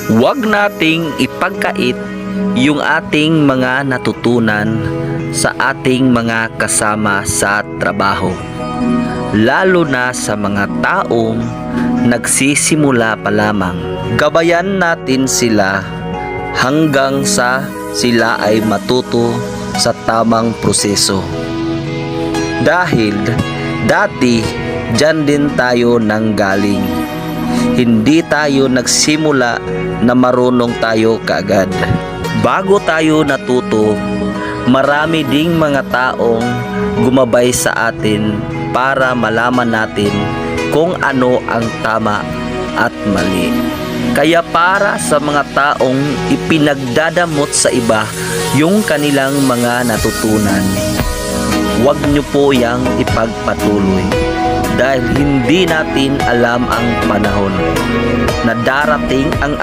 Huwag nating ipagkait yung ating mga natutunan sa ating mga kasama sa trabaho, lalo na sa mga taong nagsisimula pa lamang. Gabayan natin sila hanggang sa sila ay matuto sa tamang proseso. Dahil dati dyan din tayo nanggaling. Hindi tayo nagsimula na marunong tayo kaagad. Bago tayo natuto, marami ding mga taong gumabay sa atin para malaman natin kung ano ang tama at mali. Kaya para sa mga taong ipinagdadamot sa iba yung kanilang mga natutunan, huwag nyo po yang ipagpatuloy dahil hindi natin alam ang panahon na darating ang